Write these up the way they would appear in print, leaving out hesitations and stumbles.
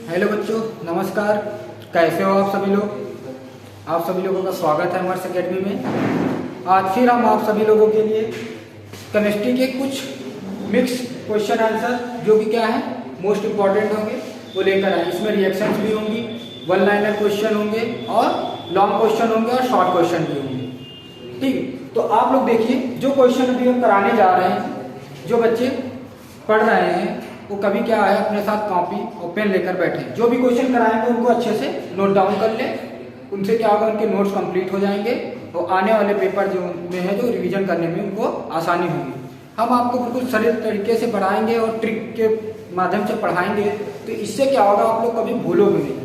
Hello बच्चों, नमस्कार। कैसे हो आप सभी लोग? आप सभी लोगों का स्वागत है हमारे अकेडमी में। आज फिर हम आप सभी लोगों के लिए केमिस्ट्री के कुछ मिक्स क्वेश्चन आंसर जो कि क्या है मोस्ट इम्पॉर्टेंट होंगे वो लेकर आए। इसमें रिएक्शंस भी होंगी, वन लाइनर क्वेश्चन होंगे और लॉन्ग क्वेश्चन होंगे और शॉर्ट क्वेश्चन भी होंगे। ठीक है, तो आप लोग देखिए जो क्वेश्चन अभी हम कराने जा रहे हैं, जो बच्चे पढ़ रहे हैं वो कभी क्या है अपने साथ कॉपी और पेन लेकर बैठे। जो भी क्वेश्चन कराएंगे उनको अच्छे से नोट डाउन कर ले। उनसे क्या होगा, उनके नोट्स कंप्लीट हो जाएंगे और आने वाले पेपर जो में है जो रिवीजन करने में उनको आसानी होगी। हम आपको बिल्कुल सरल तरीके से पढ़ाएंगे और ट्रिक के माध्यम से पढ़ाएंगे, तो इससे क्या होगा आप लोग कभी भूलोगे नहीं।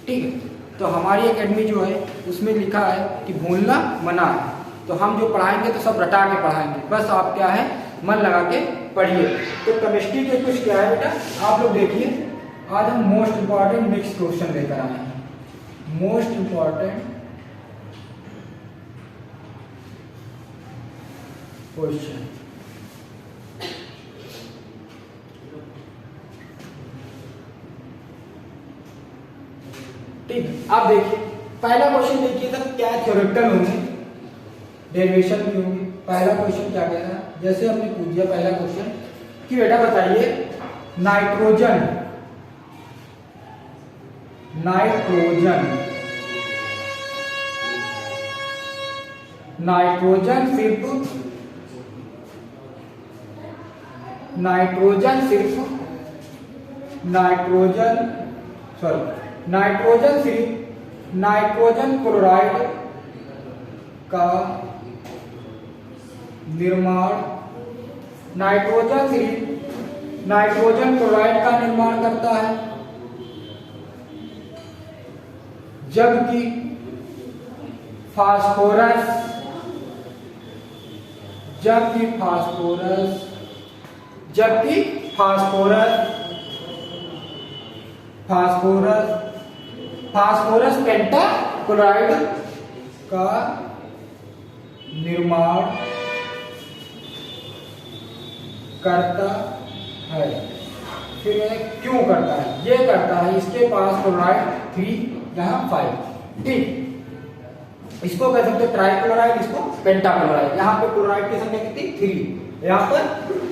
ठीक है, तो हमारी एकेडमी जो है उसमें लिखा है कि भूलना मना है। तो हम जो पढ़ाएंगे तो सब रटा के पढ़ाएंगे, बस आप क्या है मन लगा के पढ़िए। तो केमिस्ट्री के कुछ क्या है बेटा, आप लोग देखिए। आज हम मोस्ट इंपॉर्टेंट मिक्स क्वेश्चन लेकर आए हैं। Most important question. ठीक है, आप देखिए पहला क्वेश्चन देखिए सब क्या थ्योरेटिकल होंगे, डेरिवेशन भी होंगे। पहला क्वेश्चन क्या कह रहा है, जैसे हमने पूछ दिया पहला क्वेश्चन कि बेटा बताइए नाइट्रोजन नाइट्रोजन नाइट्रोजन सिर्फ नाइट्रोजन सिर्फ नाइट्रोजन क्लोराइड का निर्माण नाइट्रोजन क्लोराइड का निर्माण करता है, जबकि फास्फोरस पेंटाक्लोराइड का निर्माण करता है। फिर क्यों करता है? ये करता है, इसके पास क्लोराइड 3 यहाँ 5। ठीक, इसको कह सकते हैं ट्राइक्लोराइड, इसको पेंटाक्लोराइड। यहाँ पे क्लोराइड की संख्या कितनी 3, यहाँ पर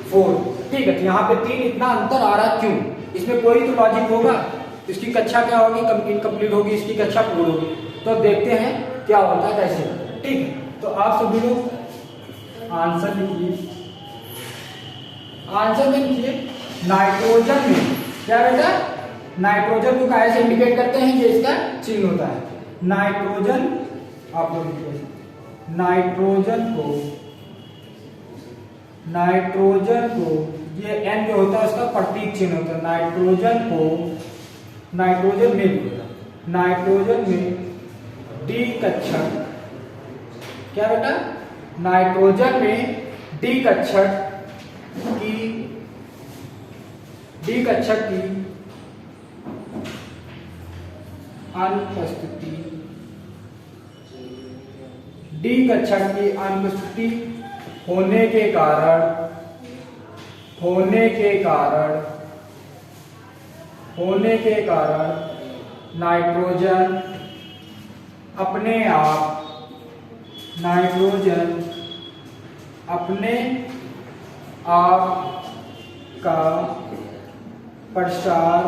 4। ठीक है, तो यहाँ पे 3 इतना अंतर आ रहा है क्यों? इसमें कोई तो लॉजिक होगा। इसकी कक्षा क्या होगी, इनकम्प्लीट होगी, इसकी कक्षा पूर्ण होगी। तो देखते हैं क्या होता है कैसे। ठीक है, तो आप सभी लोग आंसर लिखिए। आंसर में लिखिए नाइट्रोजन में क्या बेटा, नाइट्रोजन को कैसे इंडिकेट करते हैं, ये इसका चिन्ह होता है। नाइट्रोजन आप लोग लिखिए, नाइट्रोजन को ये N जो होता है उसका प्रतीक चिन्ह होता है। नाइट्रोजन में D कक्षक क्या बेटा, नाइट्रोजन में D कक्षक की अनुपस्थिति होने के कारण नाइट्रोजन अपने आप का प्रसार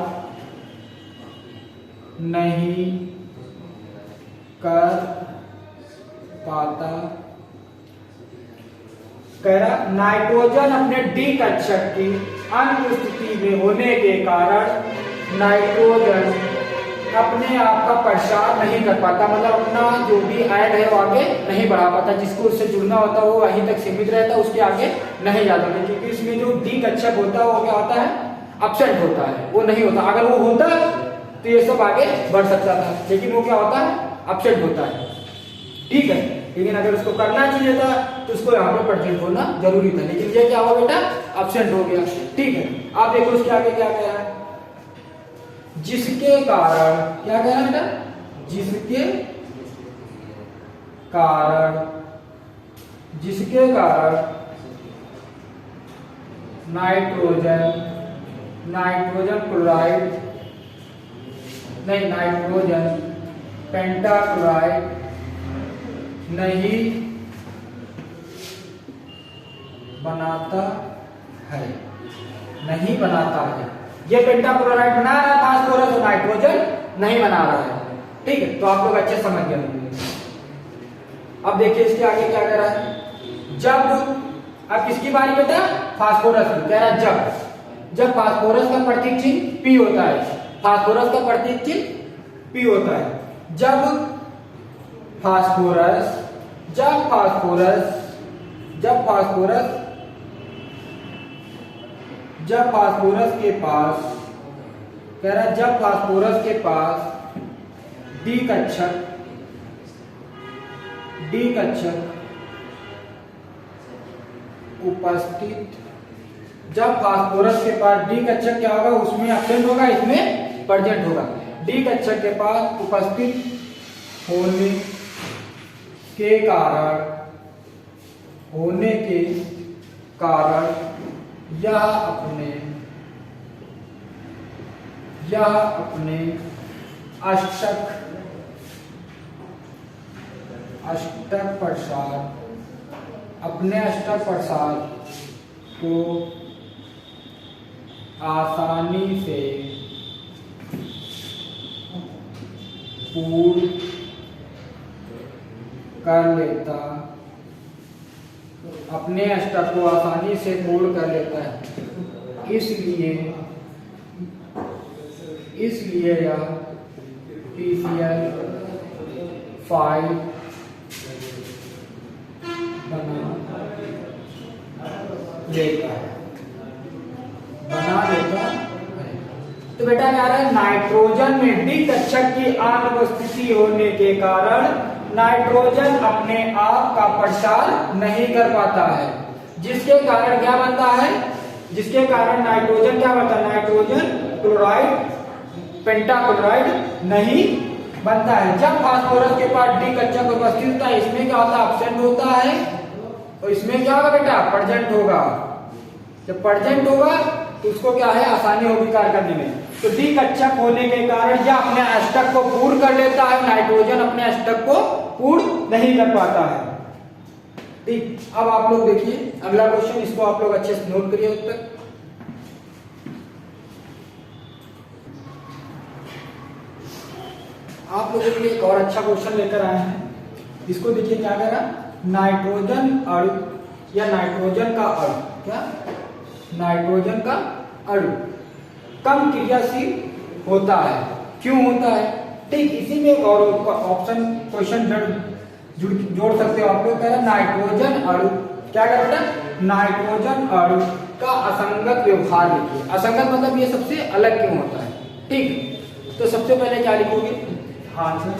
नहीं कर पाता। कह रहा नाइट्रोजन अपने डी कक्षक की अनुपस्थिति में होने के कारण नाइट्रोजन अपने आप का प्रसार नहीं कर पाता, मतलब अपना जो भी आयन है वो आगे नहीं बढ़ा पाता। जिसको उससे जुड़ना होता है वो वहीं तक सीमित रहता है, उसके आगे नहीं जाता। क्योंकि इसमें जो डी कक्षक होता है वो क्या होता है, अपसेंट होता है, वो नहीं होता। अगर वो होता तो ये सब आगे बढ़ सकता था, लेकिन वो क्या होता है, अपसेंट होता है। ठीक है, लेकिन अगर उसको करना चाहिए था तो उसको यहाँ पे प्रेजेंट होना जरूरी था, लेकिन ये क्या हुआ बेटा, अपसेंट हो गया। ठीक है, आप देखो उसके आगे क्या कह रहा है, जिसके कारण क्या कह रहा है बेटा, जिसके कारण नाइट्रोजन क्लोराइड नहीं, नाइट्रोजन पेंटाक्लोराइड नहीं बनाता है, नहीं बनाता है। ये पेंटाक्लोराइड बना रहा है फास्फोरस और नाइट्रोजन नहीं बना रहा है। ठीक है, तो आप लोग अच्छे समझ गए। अब देखिए इसके आगे क्या कह रहा है। जब, अब किसकी बारी बेटा, फास्फोरस की। कह रहा है जब फास्फोरस का प्रतीक चिन्ह P होता है, फास्फोरस का प्रतीक चिन्ह P होता है। जब फास्फोरस के पास, कह रहा है जब फास्फोरस के पास डी कक्षक उपस्थित, जब फास्फोरस के पास डी कक्षक क्या होगा, उसमें एब्सेंट होगा, इसमें प्रेजेंट होगा। डी कक्षक के पास उपस्थित होने के कारण यह अपने अष्टक प्रसाद को आसानी से पूर्ण कर लेता, अपने अष्टक को आसानी से पूर्ण कर लेता है। इसलिए यह TCl5 बना लेता है। तो बेटा क्या रहा है, नाइट्रोजन में डी कक्षक की अनुपस्थिति होने के कारण नाइट्रोजन अपने आप का प्रसार नहीं कर पाता है, जिसके कारण क्या बनता है, जिसके कारण नाइट्रोजन क्या बनता है, नाइट्रोजन क्लोराइड पेंटाक्लोराइड नहीं बनता है। जब फास्फोरस के पास डी कक्षक उपस्थित होता है, इसमें क्या होता है, एब्सेंट होता है, और इसमें क्या होगा बेटा, प्रेजेंट होगा। जब प्रेजेंट होगा तो उसको क्या है, आसानी होगी कार्य करने में। तो डी कक्षक होने के कारण यह अपने अष्टक को पूर्ण कर लेता है, नाइट्रोजन अपने अष्टक को पूर्ण नहीं कर पाता है। ठीक, अब आप लोग देखिए अगला क्वेश्चन, इसको आप लोग अच्छे से नोट करिए उत्तर। आप लोगों के लिए एक और अच्छा क्वेश्चन लेकर आए हैं, इसको देखिए क्या कह रहा, नाइट्रोजन अणु या नाइट्रोजन का अणु, क्या नाइट्रोजन का अणु कम क्रियाशील होता है, क्यों होता है। ठीक, इसी में एक और ऑप्शन क्वेश्चन जोड़ सकते हो आप लोग। कह रहा नाइट्रोजन अणु क्या करता है, नाइट्रोजन अणु का असंगत व्यवहार लिखिए। असंगत मतलब ये सबसे अलग क्यों होता है। ठीक, तो सबसे पहले क्या लिखोगे, आंसर।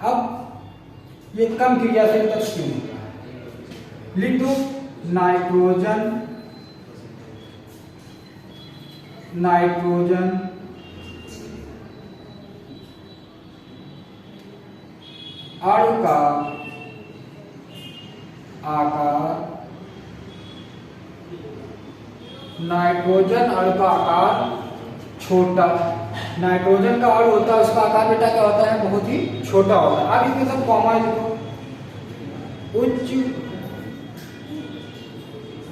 अब ये कम क्रियाशील तत्व क्यों होता है, लिख दो नाइट्रोजन अणु का आकार, नाइट्रोजन अणु का आकार छोटा, नाइट्रोजन का अणु होता है उसका आकार बेटा क्या होता है, बहुत ही छोटा होता है। अब इसमें सब कॉमा लिखो,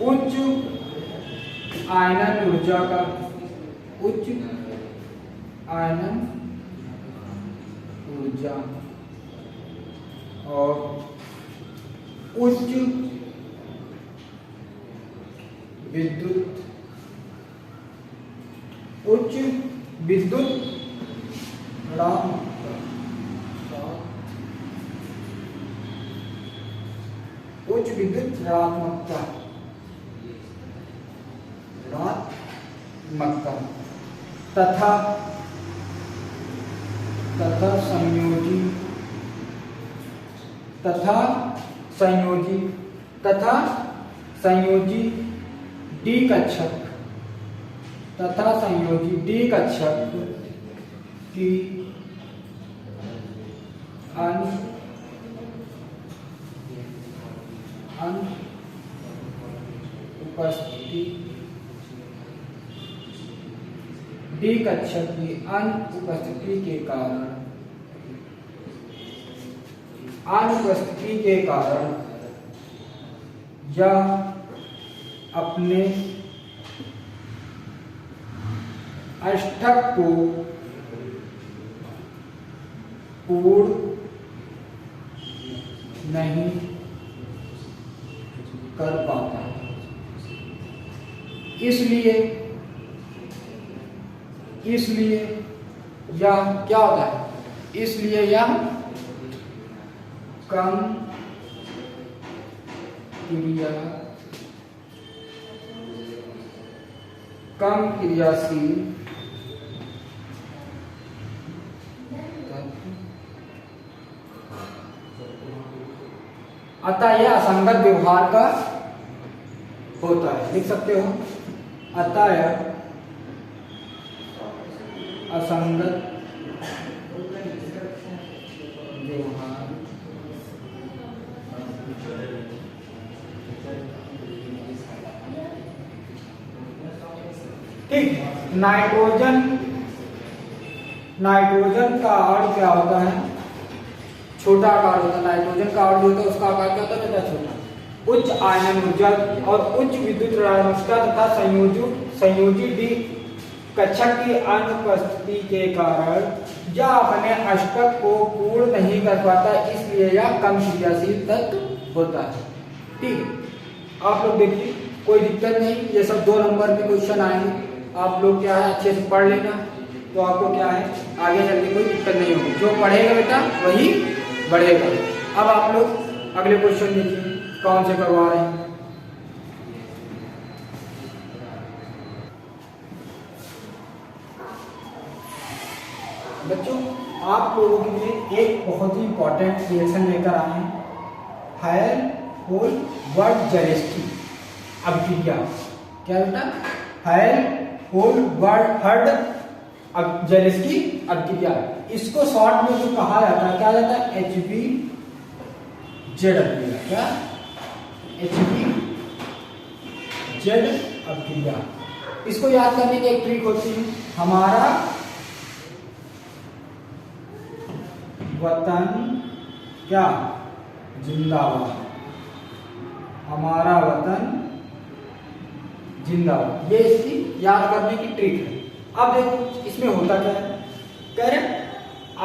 उच्च आयनन ऊर्जा का, उच्च आयनन ऊर्जा और उच्च विद्युत ऋणात्मकता तथा संयोजी डी कक्षक की उपस्थिति, डी कक्षक की अनुपस्थिति के कारण यह अपने अष्टक को पूर्ण नहीं कर पाता, इसलिए यह क्या होता है, इसलिए यह कम क्रियाशील अतः यह असंगत व्यवहार का होता है। लिख सकते हो, अतः यह असंगत व्यवहार ठीक। नाइट्रोजन का अर्थ क्या होता है, छोटा आकार होता है। नाइट्रोजन का अर्थ होता है, उसका आकार क्या होता है, बेटा छोटा। उच्च आयन ऊर्जा और उच्च विद्युत ऋणात्मकता तथा संयोजी डी कक्षक की अनुपस्थिति के कारण यह अपने अष्टक को पूर्ण नहीं कर पाता, इसलिए यह कम क्रियाशील तत्व होता है। ठीक है, आप लोग देखिए, कोई दिक्कत नहीं, ये सब 2 नंबर में क्वेश्चन आएंगे। आप लोग क्या है अच्छे से पढ़ लेना, तो आपको क्या है आगे चलने कोई दिक्कत नहीं होगी। जो पढ़ेगा बेटा वही बढ़ेगा। अब आप लोग अगले क्वेश्चन देखिए कौन से करवा रहे हैं। बच्चों, आप लोगों के लिए एक बहुत ही इंपॉर्टेंट रिएक्शन लेकर आए हैं, हेल्होल्ट्ज़-जेलेस्की अभिक्रिया। क्या बेटा, हेल्होल्ट्ज़-जेलेस्की अभिक्रिया। इसको शॉर्ट में जो कहा जाता है, क्या जाता है, HBZ अभिक्रिया। क्या, HBZ अभिक्रिया। इसको याद करने की एक ट्रिक होती है, हमारा वतन क्या जिंदाबाद, हमारा वतन जिंदाबाद, ये इसकी याद करने की ट्रिक है। अब देखो इसमें होता क्या है, कह रहे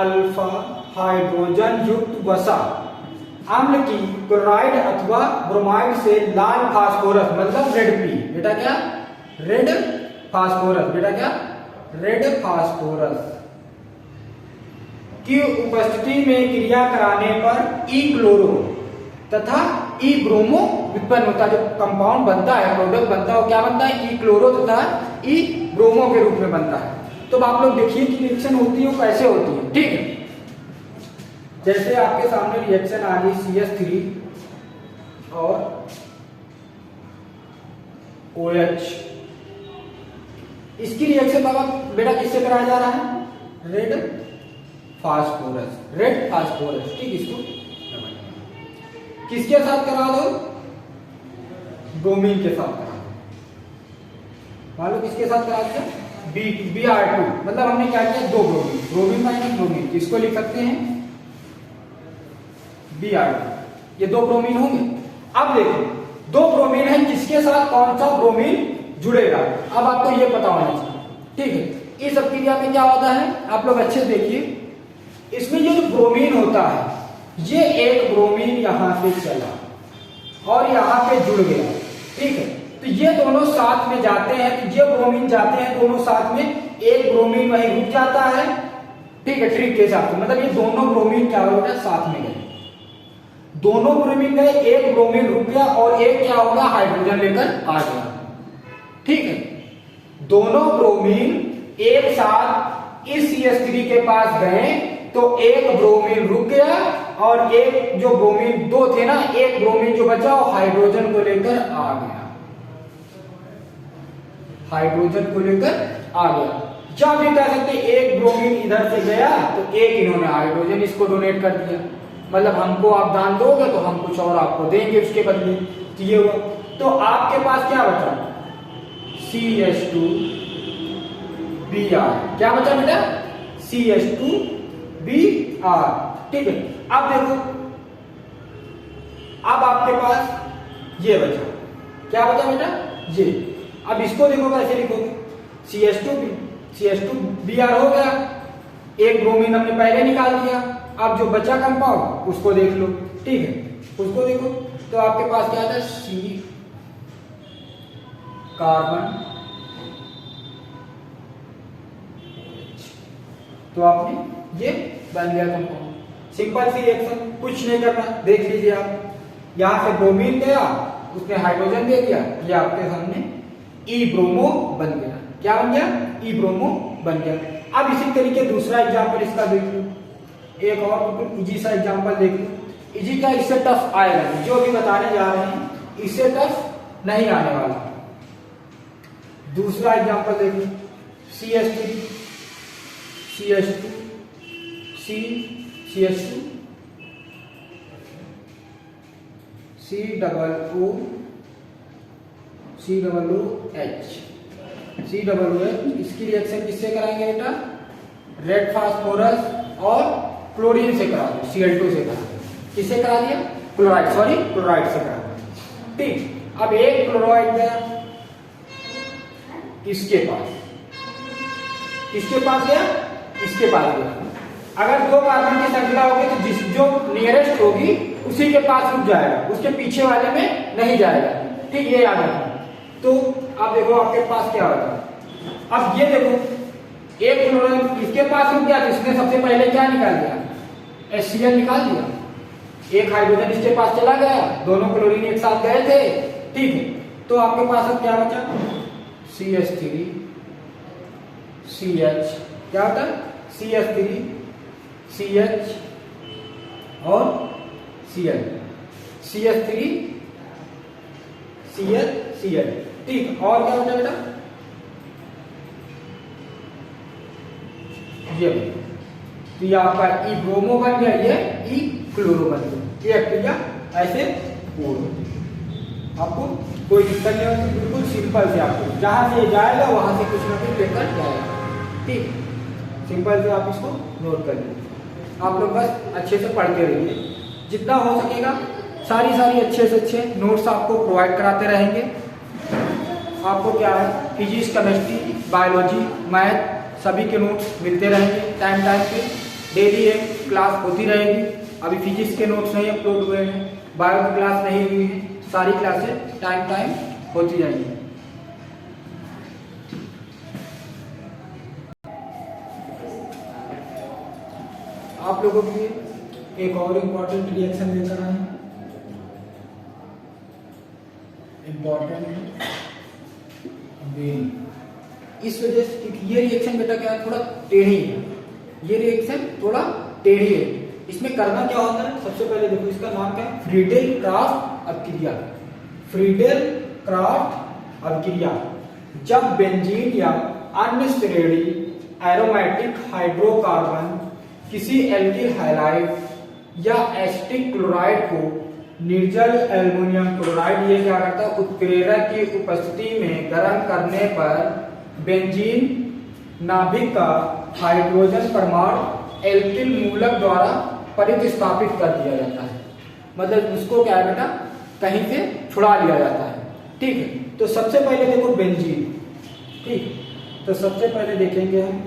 अल्फा हाइड्रोजन युक्त वसा अम्ल की क्लोराइड अथवा ब्रोमाइड से लाल फास्फोरस मतलब रेड पी, बेटा क्या, रेड फास्फोरस, बेटा क्या, रेड फास्फोरस की उपस्थिति में क्रिया कराने पर ई क्लोरो तथा ई ब्रोमो उत्पन्न होता है। जो कंपाउंड बनता है, प्रोडक्ट बनता है, वो क्या बनता है, ई क्लोरो तथा ई ब्रोमो के रूप में बनता है। तो आप लोग देखिए कि रिएक्शन होती है वो कैसे होती है। ठीक है, जैसे आपके सामने रिएक्शन आ गई CH3 और OH। इसकी रिएक्शन बाबा बेटा किससे कराया जा रहा है, रेड फास्फोरस, ठीक। इसको किसके साथ करा दो, ब्रोमीन के साथ करा दो। मान लो किसके साथ करा दो, Br2, मतलब हमने क्या किया, 2 ब्रोमीन माइनस ब्रोमीन, इसको लिख सकते हैं Br2, ये 2 ब्रोमीन होंगे। अब देखो 2 ब्रोमीन है, किसके साथ कौन सा ब्रोमीन जुड़ेगा, अब आपको ये पता होना चाहिए। ठीक है, इस अभिक्रिया में क्या होता है, आप लोग अच्छे से देखिए, इसमें ये जो ब्रोमीन होता है, ये एक ब्रोमीन यहां से चला और यहां पे जुड़ गया। ठीक है, तो ये दोनों साथ में जाते हैं, तो ये ब्रोमीन जाते हैं दोनों साथ में, एक ब्रोमीन वहीं रुक जाता है। ठीक है, ट्रिक के साथ, मतलब ये दोनों ब्रोमीन क्या हो गया, साथ में गए, दोनों ब्रोमीन गए, एक ब्रोमीन रुक गया और एक क्या होगा, हाइड्रोजन लेकर आ गया। ठीक है, दोनों ब्रोमीन एक साथ इस CH3 के पास गए, तो एक ब्रोमीन रुक गया और एक जो ब्रोमीन 2 थे ना, एक ब्रोमीन जो बचा वो हाइड्रोजन को लेकर आ गया, या भी कह सकते एक ब्रोमीन इधर से गया तो एक इन्होंने हाइड्रोजन इसको डोनेट कर दिया, मतलब हमको आप दान दोगे तो हम कुछ और आपको देंगे उसके बदले। तो ये हुआ, तो आपके पास क्या बचा, CH2 Br। क्या बचा बेटा? CH2Br। ठीक है, अब देखो, अब आपके पास ये बचा, क्या बचा बेटा? ये। अब इसको देखो कैसे लिखोगे, CH2Br हो गया, एक ब्रोमीन हमने पहले निकाल दिया। अब जो बचा कंपाउंड उसको देख लो। ठीक है, उसको देखो तो आपके पास क्या था? C कार्बन, तो आपने ये बन गया कंपाउंड। सिंपल सी रिएक्शन, कुछ नहीं करना। देख लीजिए आप, यहां से ब्रोमीन गया, उसने हाइड्रोजन दे दिया, ये आपके सामने ई ब्रोमो बन गया। क्या बन गया? ई ब्रोमो बन गया। अब इसी तरीके दूसरा एग्जांपल इसका देख लो, एक और बिल्कुल इजी सा एग्जांपल देख लो। इजी का इससे टफ आएगा नहीं, जो भी बताने जा रहे हैं इससे टफ नहीं आने वाला। दूसरा एग्जांपल देख लो, CH3, CH2, CH2, COOH। इसकी रिएक्शन किससे कराएंगे बेटा? रेड फास्फोरस और क्लोरीन से करा दो, Cl2 से करा दो। किससे करा दिया? क्लोराइड, सॉरी क्लोराइड से करा दिया। ठीक, अब एक क्लोराइड गया इसके पास, किसके पास गया? इसके पास गया। अगर दो कार्बन की श्रृंखला होगी तो जिस जो नियरेस्ट होगी उसी के पास रुक जाएगा, उसके पीछे वाले में नहीं जाएगा। ठीक, ये याद रखना। तो अब देखो आपके पास क्या होता। अब ये देखो, एक क्लोरीन इसके पास रुक गया तो इसने सबसे पहले क्या निकाल दिया? HCl निकाल दिया। एक हाइड्रोजन इसके पास चला गया, दोनों क्लोरीन एक साथ गए थे। ठीक है, तो आपके पास अब क्या बचा? CH3, CH, क्या होता है? CH3, CH और Cl, CH3, Cl, Cl। ठीक, और क्या बचा बेटा? ये, तो ये आपका ई ब्रोमो बन गया, ये ई क्लोरो बन गया। ये क्रिया ऐसे पूर्ण होती। आपको कोई दिक्कत नहीं होती, बिल्कुल सिंपल से आपको जहां से जाएगा वहां से कुछ ना कुछ लेकर जाएगा। ठीक, सिंपल से आप इसको नोट कर लीजिए। आप लोग बस अच्छे से पढ़ते रहिए, जितना हो सकेगा सारी अच्छे से अच्छे नोट्स आपको प्रोवाइड कराते रहेंगे। आपको क्या है, फिजिक्स, केमिस्ट्री, बायोलॉजी, मैथ सभी के नोट्स मिलते रहेंगे टाइम पे। डेली एक क्लास होती रहेगी। अभी फिजिक्स के नोट्स नहीं अपलोड हुए हैं, बायो की क्लास नहीं हुई है, सारी क्लासेस टाइम होती जाएंगी। आप लोगों के लिए एक और इम्पोर्टेंट रिएक्शन लेकर आए हैं। इम्पोर्टेंट इस वजह से, क्योंकि ये रिएक्शन बेटा क्या है, थोड़ा टेढ़ी है। ये रिएक्शन थोड़ा टेढ़ी है। इसमें करना क्या होता है? सबसे पहले देखो, इसका नाम क्या है? फ्रीडेल-क्राफ्ट अभिक्रिया। फ्रीडेल-क्राफ्ट अभिक्रिया। जब बेंजीन या अन्य श्रेणी एरोमेटिक हाइड्रोकार्बन किसी एल्किल हैलाइड या एसिटिक क्लोराइड को निर्जल एल्युमिनियम क्लोराइड, ये क्या करता है? उत्प्रेरक की उपस्थिति में गर्म करने पर बेंजीन नाभिक का हाइड्रोजन परमाणु एल्किल मूलक द्वारा प्रतिस्थापित कर दिया जाता है। मतलब उसको क्या है बेटा, कहीं से छुड़ा लिया जाता है। ठीक है, तो सबसे पहले देखो बेंजीन। ठीक, तो सबसे पहले देखेंगे हम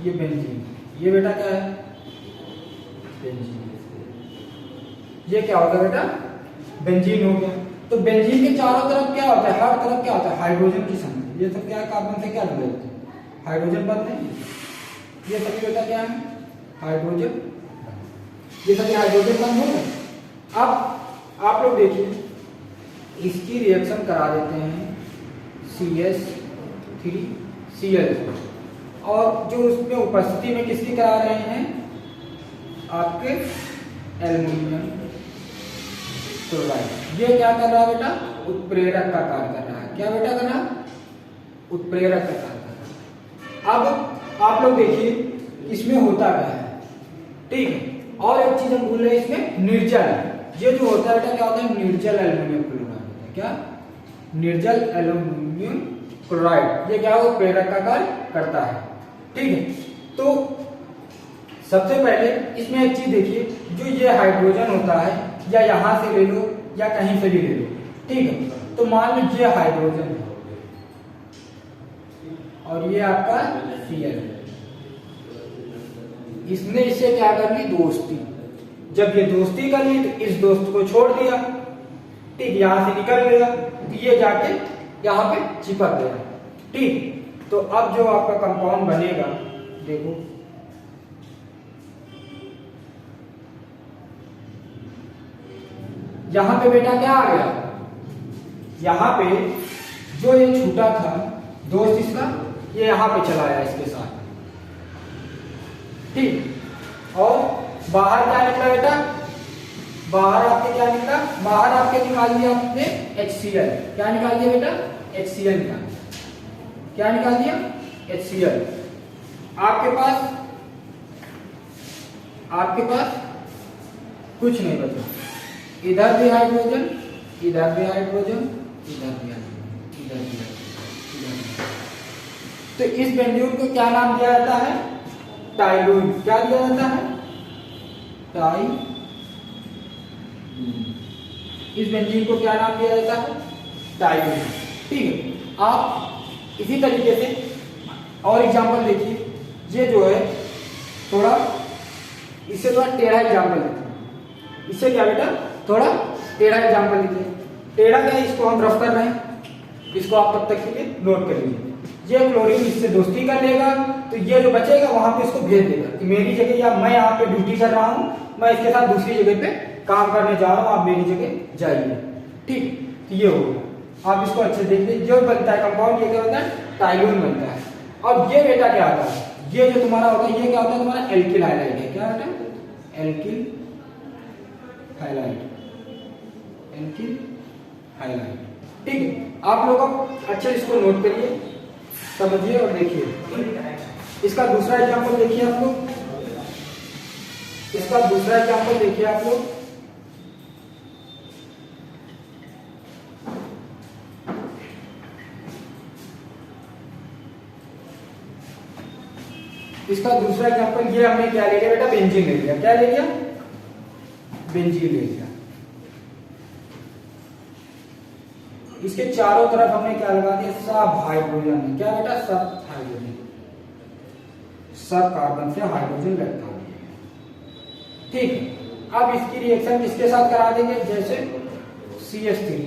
ये बेंजीन। ये बेटा क्या है? बेंजीन। ये क्या होगा बेटा? बेंजीन हो गया। तो बेंजीन के चारों तरफ क्या होता है? हर तरफ क्या होता है? हाइड्रोजन की संख्या। ये सब क्या कार्बन से क्या जुड़े होते हैं? हाइड्रोजन बंद है। ये सभी बेटा क्या है? हाइड्रोजन। ये सभी हाइड्रोजन बंद हो गए। अब आप लोग देखिए, इसकी रिएक्शन करा देते हैं CH3Cl, और जो उसमें उपस्थिति में किसकी करा रहे हैं? आपके एल्युमिनियम क्लोराइड। ये क्या कर रहा है बेटा? उत्प्रेरक का कार्य कर रहा है। क्या बेटा कर रहा है? उत्प्रेरक का कार्य कर रहा है। अब आप लोग देखिए इसमें होता क्या है। ठीक है, और एक चीज हम भूल रहे हैं, इसमें निर्जल, ये जो होता है बेटा क्या होता है? निर्जल एल्युमिनियम क्लोराइड होता है। क्या? निर्जल एल्युमिनियम क्लोराइड। ये क्या है? उत्प्रेरक का कार्य करता है। ठीक है। तो सबसे पहले इसमें एक चीज देखिए, जो ये हाइड्रोजन होता है या यहां से ले लो या कहीं से भी ले लो, ठीक है। तो मान लो ये हाइड्रोजन है और ये आपका Cl है। इसने इससे क्या कर ली, दोस्ती। जब ये दोस्ती कर ली तो इस दोस्त को छोड़ दिया, ठीक, यहां से निकल गया तो ये जाके यहां पे चिपक गया, ठीक। तो अब जो आपका कंपाउंड बनेगा, देखो यहां पे बेटा क्या आ गया, यहां पे जो ये छूटा था दोस्त इसका, ये यहां पे चला आया इसके साथ, ठीक। और बाहर क्या निकला बेटा, बाहर आपके क्या निकला, बाहर आपके निकाल दिया आपने HCl। क्या निकाल दिया बेटा, HCl निकाल, क्या निकाल दिया, HCl। आपके पास कुछ नहीं बचा, इधर भी हाइड्रोजन, इधर भी हाइड्रोजन, इधर भी हाइड्रोजन, इधर भी हाइड्रोजन। तो इस बेंजीन को क्या नाम दिया जाता है, टाइलून। क्या दिया जाता है, टाइलून। इस बेंजीन को क्या नाम दिया जाता है, टाइलून, ठीक है। आप इसी तरीके से और एग्जांपल देखिए, ये जो है थोड़ा इससे थोड़ा टेढ़ा एग्जांपल देखिए, इससे क्या बेटा थोड़ा टेढ़ा एग्जांपल देखिए। टेढ़ा क्या है, इसको हम रफ कर रहे हैं, इसको आप तब तक के लिए नोट कर लीजिए। ये क्लोरीन इससे दोस्ती कर लेगा तो ये जो बचेगा वहां पे इसको भेज देगा कि मेरी जगह, या मैं यहाँ पे ड्यूटी कर रहा हूँ, मैं इसके साथ दूसरी जगह पे काम करने जा रहा हूँ, आप मेरी जगह जाइए, ठीक। तो ये होगा, आप इसको अच्छे देख लीजिए। जो बनता है कंपाउंड, ये क्या होता है, टाइलून बनता है। और ये बेटा क्या होता है, ये जो तुम्हारा होता है, ये क्या होता है, तुम्हारा एल्किल हाइलाइट है। क्या होता है, एल्किल हाइलाइट, एल्किल हाइलाइट, ठीक है। आप लोग अच्छे इसको नोट करिए, समझिए और देखिए। इसका दूसरा एग्जांपल देखिए आप लोग, इसका दूसरा एग्जांपल देखिए आप लोग। इसका दूसरा एग्जांपल, ये हमने क्या ले लिया बेटा, बेंजीन ले लिया। क्या ले लिया, बेंजीन ले लिया। इसके चारों तरफ हमने क्या लगा दिया, सब हाइड्रोजन। क्या बेटा, सब हाइड्रोजन, सब कार्बन से हाइड्रोजन लगता है, ठीक है। अब इसकी रिएक्शन किसके साथ करा देंगे, जैसे CH3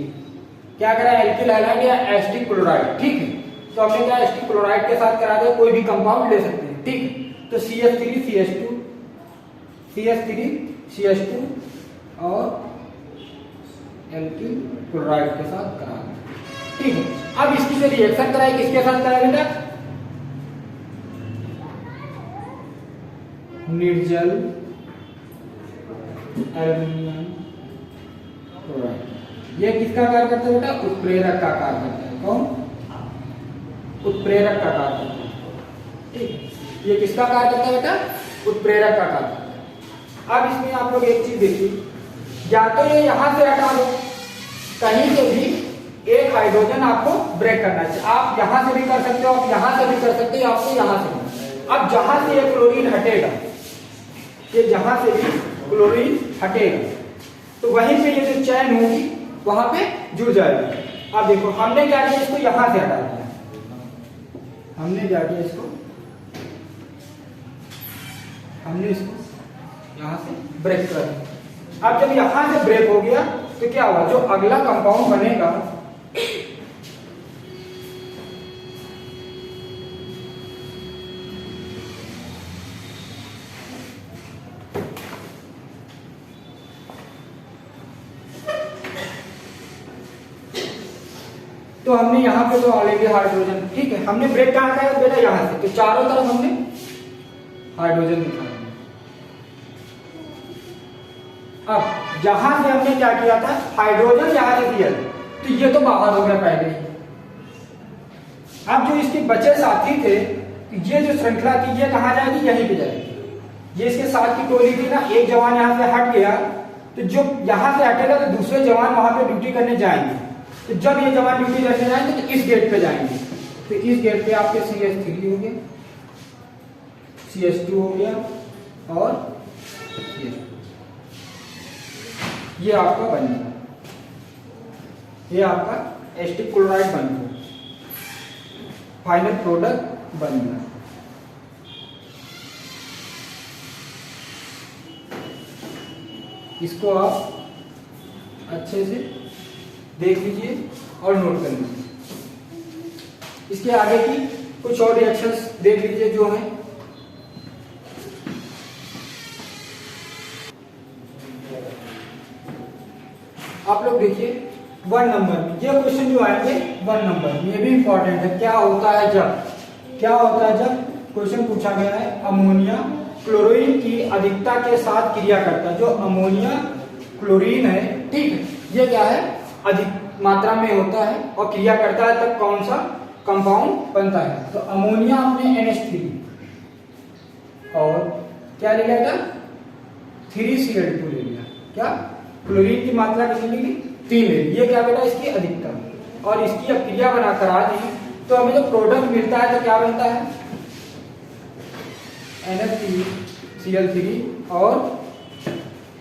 क्या करा, एल्किल हाइलाइड या एसिटिक क्लोराइड, ठीक है। तो हमने क्या एसिटिक क्लोराइड के साथ करा दिया, कोई भी कंपाउंड ले सकते हैं, ठीक है। तो CH3 CH2, CH3 CH2 और एल्किल क्लोराइड के साथ करा, ठीक है। अब इसकी जो रिएक्शन कराई किसके साथ कराई बेटा, निर्जल एल्युमिनियम क्लोराइड। ये किसका कार्य करता है बेटा, उत्प्रेरक का कार्य करता है। कौन, उत्प्रेरक का कार्य करता है, ठीक। ये किसका कार्य करता है बेटा, उत्प्रेरक का कार्य करता है। अब इसमें आप लोग एक चीज देखिए, या तो ये यहां से हटा दो, कहीं से भी एक हाइड्रोजन आपको ब्रेक करना चाहिए। आप यहां से भी कर सकते हो, आप यहां से भी कर सकते हो, आपको यहां से भी। अब जहां से ये क्लोरीन हटेगा, ये जहां से भी क्लोरीन हटेगा, तो वहीं पे ये जो चैन होगी वहां पे जुड़ जाएगी। अब देखो हमने क्या किया, इसको यहां से हटा दिया, हमने क्या किया, इसको हमने इसको यहां से ब्रेक कर दिया। अब जब यहां से ब्रेक हो गया तो क्या हुआ, जो अगला कंपाउंड बनेगा, तो हमने यहाँ पे तो ऑलरेडी हाइड्रोजन, ठीक है, हमने ब्रेक कहाँ किया बेटा, यहाँ से। तो चारों तरफ हमने हाइड्रोजन दिखा दिया। अब जहां से हमने क्या किया था, हाइड्रोजन यहां से दिया, तो ये तो बाहर हो गया पहले ही। अब जो इसके बचे साथी थे, ये जो श्रृंखला थी, ये कहां जाएगी, यहीं पे जाएगी। ये इसके साथ की टोली थी ना, एक जवान यहां से हट गया, तो जो यहां से हटेगा तो दूसरे जवान वहां पे ड्यूटी करने जाएंगे। तो जब ये जवान ड्यूटी करने जाएंगे तो इस गेट पे जाएंगे, तो इस गेट पे आपके CH3 हो गए, CH2 हो गया और ये आपका बन गया, ये आपका एसिटिक क्लोराइड बन गया, फाइनल प्रोडक्ट बन गया। इसको आप अच्छे से देख लीजिए और नोट कर लीजिए। इसके आगे की कुछ और रिएक्शंस देख लीजिए जो है। आप लोग देखिए 1 नंबर में ये क्वेश्चन जो आएंगे 1 नंबर में, ये भी इंपॉर्टेंट है। क्या होता है जब क्वेश्चन पूछा गया है अमोनिया क्लोरीन की अधिकता के साथ क्रिया करता है। जो अमोनिया क्लोरीन है, ठीक है, ये क्या है, अधिक मात्रा में होता है और क्रिया करता है, तब कौन सा कंपाउंड बनता है। तो अमोनिया आपने NH3 और क्या ले लिया था, 3Cl2 ले लिया। क्या क्लोरीन की मात्रा कितनी ली, 3 ले ली। ये क्या बेटा, इसकी अधिकता, और इसकी अब क्रिया बनाकर आ दी तो हमें जो प्रोडक्ट मिलता है तो क्या बनता है, NH3Cl3 और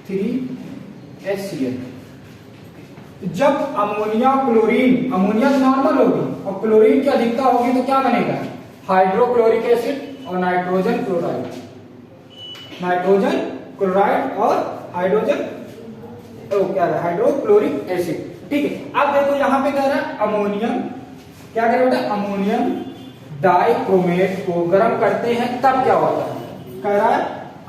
3HCl। जब अमोनिया क्लोरीन, अमोनिया नॉर्मल होगी और क्लोरीन की अधिकता होगी तो क्या बनेगा, हाइड्रोक्लोरिक एसिड और नाइट्रोजन क्लोराइड, नाइट्रोजन क्लोराइड और हाइड्रोजन क्या है, हाइड्रोक्लोरिक एसिड। ठीक है, अब देखो यहाँ पे कह रहा है अमोनियम, क्या कह रहा है बेटा, अमोनियम डाइक्रोमेट को गर्म करते हैं तब क्या होता है, कह रहा है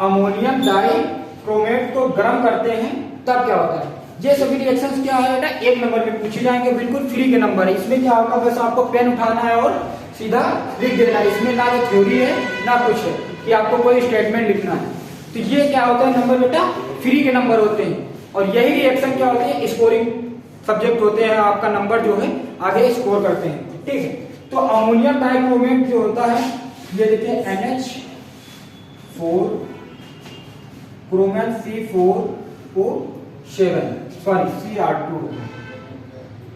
अमोनियम डाइक्रोमेट को गर्म करते हैं तब क्या होता है। ये सभी रिएक्शंस क्या है बेटा, 1 नंबर में पूछे जाएंगे, बिल्कुल फ्री के नंबर है। इसमें क्या होगा, बस आपको पेन उठाना है और सीधा लिख देना है। इसमें ना तो थ्योरी है ना कुछ है कि आपको कोई स्टेटमेंट लिखना है। तो ये क्या होता है नंबर बेटा, फ्री के नंबर होते हैं। और यही रिएक्शन क्या होते हैं, स्कोरिंग सब्जेक्ट होते हैं, आपका नंबर जो है आगे स्कोर करते हैं। ठीक है, तो अमोनियम डाइक्रोमेट जो होता है, ये देखिए NH4 chromium C4O7 sorry Cr2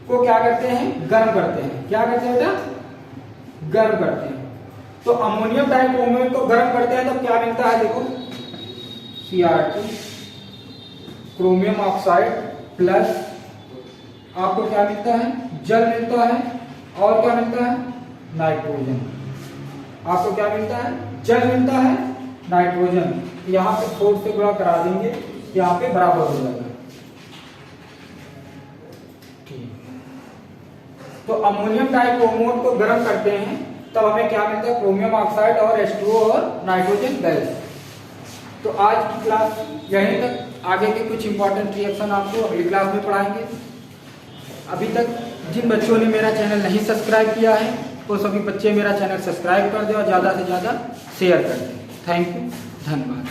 को क्या करते हैं, गर्म करते हैं। क्या करते हैं बेटा, गर्म करते हैं। तो अमोनियम डाइक्रोमेट को गर्म करते हैं तो क्या मिलता है, देखो Cr2 क्रोमियम ऑक्साइड प्लस आपको क्या मिलता है, जल मिलता है और क्या मिलता है, नाइट्रोजन। आपको क्या मिलता है, जल मिलता है, नाइट्रोजन। यहाँ पे 4 से गुणा करा देंगे, यहाँ पे बराबर हो जाएगा। तो अमोनियम डाइक्रोमेट को गर्म करते हैं तब हमें क्या मिलता है, क्रोमियम ऑक्साइड और H2O और नाइट्रोजन गैस। तो आज की क्लास यहीं तक, आगे के कुछ इंपॉर्टेंट रिएक्शन आपको अगली क्लास में पढ़ाएंगे। अभी तक जिन बच्चों ने मेरा चैनल नहीं सब्सक्राइब किया है वो सभी बच्चे मेरा चैनल सब्सक्राइब कर दें और ज़्यादा से ज़्यादा शेयर कर दें। थैंक यू, धन्यवाद।